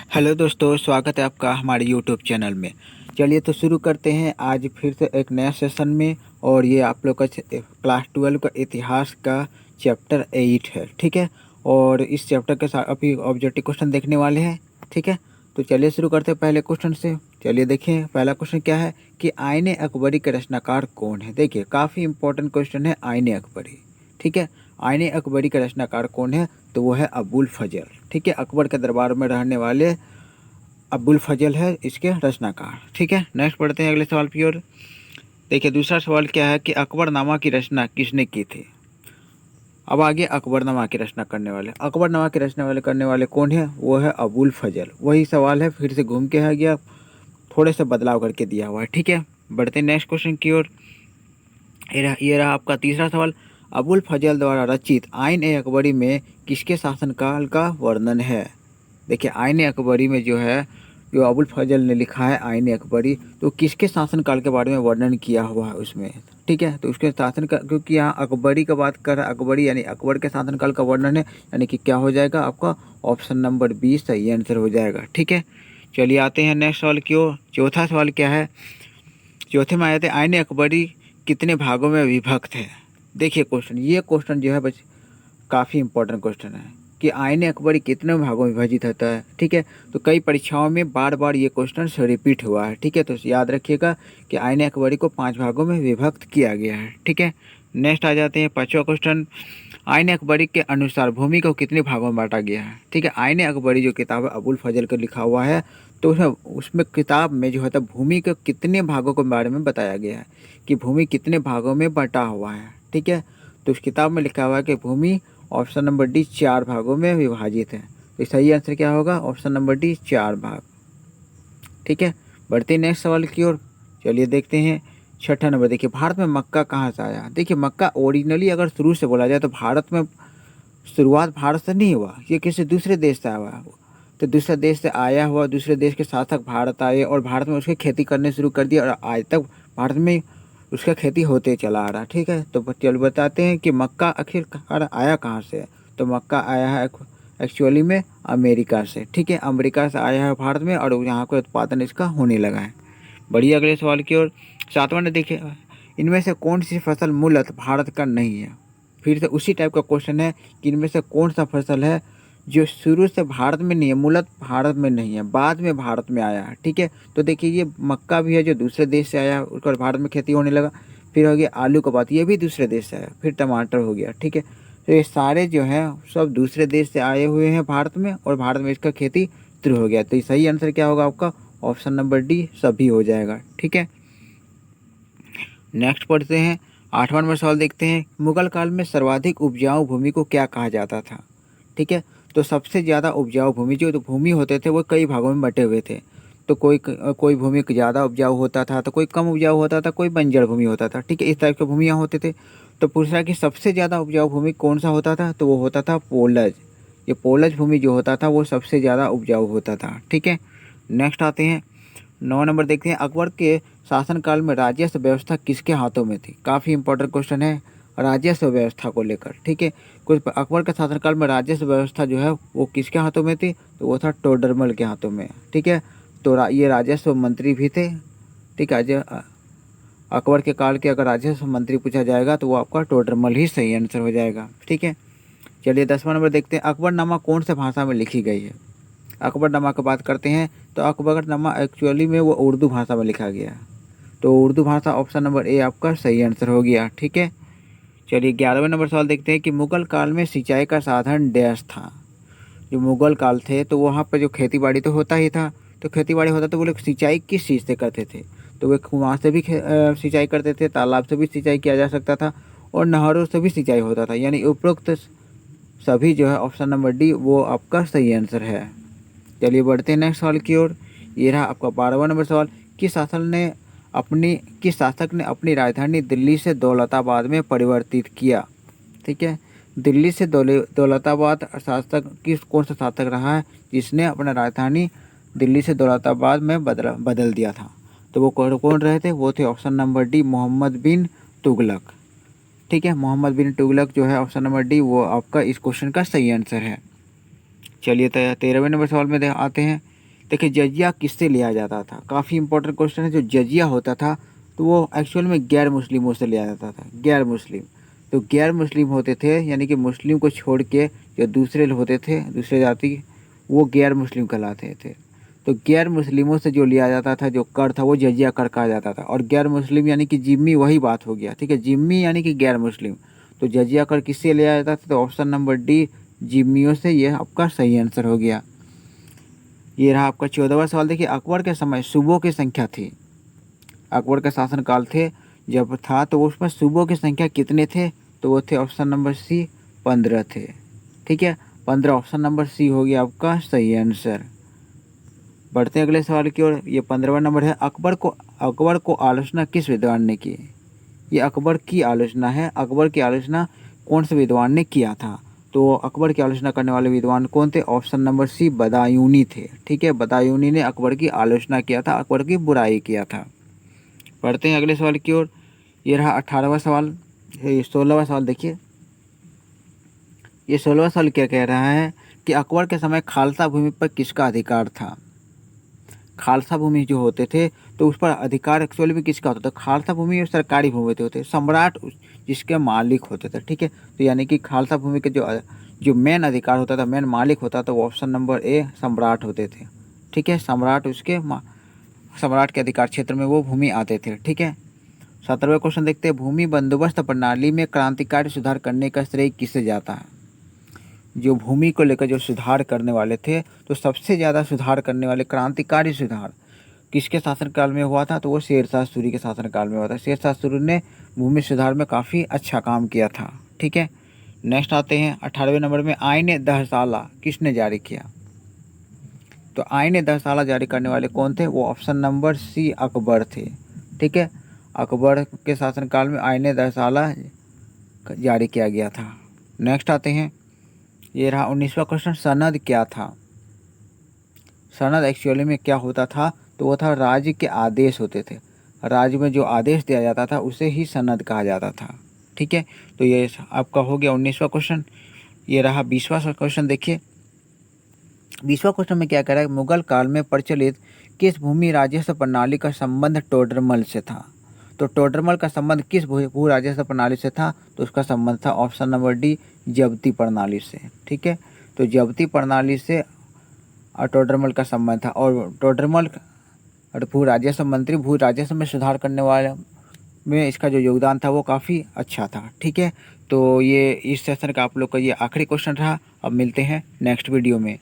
Hello दोस्तों, स्वागत है आपका हमारे यूट्यूब चैनल में। चलिए तो शुरू करते हैं आज फिर से एक नया सेशन में। और ये आप लोग का क्लास 12 का इतिहास का चैप्टर 8 है, ठीक है। और इस चैप्टर के साथ अभी ऑब्जेक्टिव क्वेश्चन देखने वाले हैं, ठीक है। तो चलिए शुरू करते हैं पहले क्वेश्चन से। चलिए देखिए पहला क्वेश्चन क्या है कि आईने अकबरी के रचनाकार कौन है। देखिए काफ़ी इंपॉर्टेंट क्वेश्चन है आईने अकबरी, ठीक है। आईने अकबरी का रचनाकार कौन है, तो वो है अबुल फजल, ठीक है। अकबर के दरबार में रहने वाले अबुल फजल है इसके रचनाकार, ठीक है। नेक्स्ट पढ़ते हैं अगले सवाल की ओर। देखिए दूसरा सवाल क्या है कि अकबरनामा की रचना किसने की थी। अब आगे अकबरनामा की रचना करने वाले, अकबरनामा की रचना वाले करने वाले कौन है, वो है अबुल फजल। वही सवाल है, फिर से घूम के आ गया, थोड़े से बदलाव करके दिया हुआ है, ठीक है। बढ़ते हैं नेक्स्ट क्वेश्चन की ओर। ये रहा आपका तीसरा सवाल। अबुल फजल द्वारा रचित आइन ए अकबरी में किसके शासनकाल का वर्णन है। देखिए आइन अकबरी में जो है, जो अबुल फजल ने लिखा है आइन अकबरी, तो किसके शासनकाल के बारे में वर्णन किया हुआ है उसमें, ठीक है। तो उसके शासन का, क्योंकि यहाँ अकबरी का बात कर रहा है, अकबरी यानी अकबर के शासनकाल का वर्णन है, यानी कि क्या हो जाएगा आपका ऑप्शन नंबर 20 सही आंसर हो जाएगा, ठीक है। चलिए आते हैं नेक्स्ट सवाल की ओर। चौथा सवाल क्या है, चौथे में आए थे आइन अकबरी कितने भागों में विभक्त है। देखिए क्वेश्चन, ये क्वेश्चन जो है बस काफ़ी इंपॉर्टेंट क्वेश्चन है कि आईने अकबरी कितने भागों में विभाजित होता है, ठीक है। तो कई परीक्षाओं में बार बार ये क्वेश्चन रिपीट हुआ है, ठीक है। तो याद रखिएगा कि आईने अकबरी को 5 भागों में विभक्त किया गया है, ठीक है। नेक्स्ट आ जाते हैं पांचवा क्वेश्चन। आईने अकबरी के अनुसार भूमि को कितने भागों में बांटा गया है, ठीक है। आईने अकबरी जो किताब है अबुल फजल का लिखा हुआ है, तो उसमें किताब में जो है भूमि के कितने भागों के बारे में बताया गया है कि भूमि कितने भागों में बंटा हुआ है, ठीक है। तो उस किताब में लिखा हुआ है कि भूमि ऑप्शन नंबर डी 4 भागों में विभाजित है। तो सही आंसर क्या होगा, ऑप्शन नंबर डी 4 भाग, ठीक है। बढ़ते हैं नेक्स्ट सवाल की ओर। चलिए देखते हैं छठा नंबर। देखिए भारत में मक्का कहाँ से आया। देखिए मक्का ओरिजिनली अगर शुरू से बोला जाए तो भारत में शुरुआत भारत से नहीं हुआ, ये किसी दूसरे देश से आया हुआ है। तो दूसरे देश से आया हुआ, दूसरे देश के शासक भारत आए और भारत में उसकी खेती करने शुरू कर दिया, और आज तक भारत में उसका खेती होते चला आ रहा, ठीक है। तो चलो बताते हैं कि मक्का आखिरकार आया कहाँ से है। तो मक्का आया है एक्चुअली में अमेरिका से, ठीक है। अमेरिका से आया है भारत में और यहाँ पर उत्पादन इसका होने लगा है। बढ़िया अगले सवाल की ओर। सातवां ने देखिए, इनमें से कौन सी फसल मूलतः भारत का नहीं है। फिर से उसी टाइप का क्वेश्चन है कि इनमें से कौन सा फसल है जो शुरू से भारत में नहीं है, मूलतः भारत में नहीं है, बाद में भारत में आया है, ठीक है। तो देखिए ये मक्का भी है जो दूसरे देश से आया, उसके बाद भारत में खेती होने लगा। फिर हो गया आलू का बात, ये भी दूसरे देश से आया। फिर टमाटर हो गया, ठीक है। तो ये सारे जो हैं सब दूसरे देश से आए हुए हैं भारत में, और भारत में इसका खेती शुरू हो गया। तो सही आंसर क्या होगा आपका, ऑप्शन नंबर डी सभी हो जाएगा, ठीक है। नेक्स्ट पढ़ते हैं, आठवां नंबर सवाल देखते हैं। मुगल काल में सर्वाधिक उपजाऊ भूमि को क्या कहा जाता था, ठीक है। तो सबसे ज़्यादा उपजाऊ भूमि जो भूमि होते थे वो कई भागों में बटे हुए थे। तो कोई भूमि ज़्यादा उपजाऊ होता था, तो कोई कम उपजाऊ होता था, कोई बंजर भूमि होता था, ठीक है। इस टाइप के भूमियाँ होते थे। तो पूछा कि सबसे ज़्यादा उपजाऊ भूमि कौन सा होता था, तो वो होता था पोलज। ये पोलज भूमि जो होता था वो सबसे ज़्यादा उपजाऊ होता था, ठीक है। नेक्स्ट आते हैं, 9 नंबर देखते हैं। अकबर के शासनकाल में राजस्व व्यवस्था किसके हाथों में थी। काफ़ी इंपॉर्टेंट क्वेश्चन है राजस्व व्यवस्था को लेकर, ठीक है। कुछ अकबर के शासनकाल में राजस्व व्यवस्था जो है वो किसके हाथों में थी, तो वो था टोडरमल के हाथों में, ठीक है। तो ये राजस्व मंत्री भी थे, ठीक है। अकबर के काल के अगर राजस्व मंत्री पूछा जाएगा तो वो आपका टोडरमल ही सही आंसर हो जाएगा, ठीक है। चलिए 10वां नंबर देखते हैं। अकबरनामा कौन से भाषा में लिखी गई है। अकबरनामा की बात करते हैं तो अकबरनामा एक्चुअली में वो उर्दू भाषा में लिखा गया है। तो उर्दू भाषा ऑप्शन नंबर ए आपका सही आंसर हो गया, ठीक है। चलिए 11वें नंबर सवाल देखते हैं कि मुगल काल में सिंचाई का साधन डैश था। जो मुगल काल थे तो वहाँ पर जो खेती बाड़ी तो होता ही था। तो खेती बाड़ी होता तो वो लोग सिंचाई किस चीज़ से करते थे, तो वे कुआं से भी सिंचाई करते थे, तालाब से भी सिंचाई किया जा सकता था, और नहरों से भी सिंचाई होता था। यानी उपरोक्त सभी जो है ऑप्शन नंबर डी वो आपका सही आंसर है। चलिए बढ़ते हैं नेक्स्ट सवाल की ओर। ये रहा आपका 12वां नंबर सवाल। किस शासक ने अपनी राजधानी दिल्ली से दौलताबाद में परिवर्तित किया, ठीक है। दिल्ली से दौलताबाद शासक कौन सा शासक रहा है जिसने अपना राजधानी दिल्ली से दौलताबाद में बदल दिया था। तो वो कौन रहे थे, वो थे ऑप्शन नंबर डी मोहम्मद बिन तुगलक, ठीक है। मोहम्मद बिन तुगलक जो है ऑप्शन नंबर डी वो आपका इस क्वेश्चन का सही आंसर है। चलिए 13वें नंबर सवाल में आते हैं। देखिए जजिया किससे लिया जाता था, काफ़ी इंपॉर्टेंट क्वेश्चन है। जो जजिया होता था तो वो एक्चुअल में गैर मुस्लिमों से लिया जाता था, गैर मुस्लिम। तो गैर मुस्लिम होते थे, यानी कि मुस्लिम को छोड़ के जो दूसरे होते थे, दूसरे जाति, वो गैर मुस्लिम कहलाते थे। तो गैर मुस्लिमों से जो लिया जाता था, जो कर था, वो जजिया कर कहा जाता था। और गैर मुस्लिम यानी कि जिम्मी, वही बात हो गया, ठीक है। जिम्मी यानी कि गैर मुस्लिम, तो जजिया कर किससे लिया जाता था, तो ऑप्शन नंबर डी, जिम्मियों से। ये आपका सही आंसर हो गया। ये रहा आपका 14वां सवाल। देखिए अकबर के समय सूबों की संख्या थी, अकबर का शासनकाल थे जब था, तो उसमें सूबों की संख्या कितने थे, तो वो थे ऑप्शन नंबर सी 15 थे, ठीक है। 15, ऑप्शन नंबर सी हो गया आपका सही आंसर। बढ़ते हैं अगले सवाल की ओर। ये 15वां नंबर है। अकबर को आलोचना किस विद्वान ने की। ये अकबर की आलोचना है। अकबर की आलोचना कौन से विद्वान ने किया था, तो अकबर की आलोचना करने वाले विद्वान कौन थे, ऑप्शन नंबर सी बदायूनी थे, ठीक है। बदायूनी ने अकबर की आलोचना किया था, अकबर की बुराई किया था। पढ़ते हैं अगले सवाल की ओर। ये रहा 18वां सवाल। ये 16वां सवाल देखिए। ये 16वां सवाल क्या कह रहा है कि अकबर के समय खालसा भूमि पर किसका अधिकार था। खालसा भूमि जो होते थे तो उस पर अधिकार एक्चुअली में किसका होता था। खालसा भूमि और सरकारी भूमि होते, सम्राट जिसके मालिक होते थे, ठीक है। तो यानी कि खालसा भूमि के जो मेन अधिकार होता था, मेन मालिक होता था, वो ऑप्शन नंबर ए सम्राट होते थे, ठीक है। सम्राट सम्राट के अधिकार क्षेत्र में वो भूमि आते थे, ठीक है। 17वां क्वेश्चन देखते हैं। भूमि बंदोबस्त प्रणाली में क्रांतिकारी सुधार करने का श्रेय किसे जाता है। जो भूमि को लेकर जो सुधार करने वाले थे, तो सबसे ज़्यादा सुधार करने वाले, क्रांतिकारी सुधार किसके शासनकाल में हुआ था, तो वो शेरशाह सूरी के शासनकाल में हुआ था। शेरशाह सूरी ने भूमि सुधार में काफ़ी अच्छा काम किया था, ठीक है। नेक्स्ट आते हैं 18वें नंबर में। आईने दहसाला किसने जारी किया, तो आईने दहसाला जारी करने वाले कौन थे, वो ऑप्शन नंबर सी अकबर थे, ठीक है। अकबर के शासनकाल में आईने दहसाला जारी किया गया था। नेक्स्ट आते हैं। ये रहा 19वां क्वेश्चन। सनद क्या था। सनद एक्चुअली में क्या होता था, तो वो था राज्य के आदेश होते थे। राज्य में जो आदेश दिया जाता था उसे ही सनद कहा जाता था, ठीक है। तो ये आपका हो गया 19वां क्वेश्चन। ये रहा 20वां क्वेश्चन देखिए। 20वां क्वेश्चन में क्या कह रहा है, मुगल काल में प्रचलित किस भूमि राजस्व प्रणाली का संबंध टोडरमल से था। तो टोडरमल का संबंध किस भू राजस्व प्रणाली से था, तो उसका संबंध था ऑप्शन नंबर डी जब्ती प्रणाली से, ठीक है। तो जब्ती प्रणाली से और टोडरमल का संबंध था। और टोडरमल और भू राजस्व मंत्री, भू राजस्व में सुधार करने वाले में इसका जो योगदान था वो काफ़ी अच्छा था, ठीक है। तो ये इस सेशन का आप लोग का ये आखिरी क्वेश्चन रहा। अब मिलते हैं नेक्स्ट वीडियो में।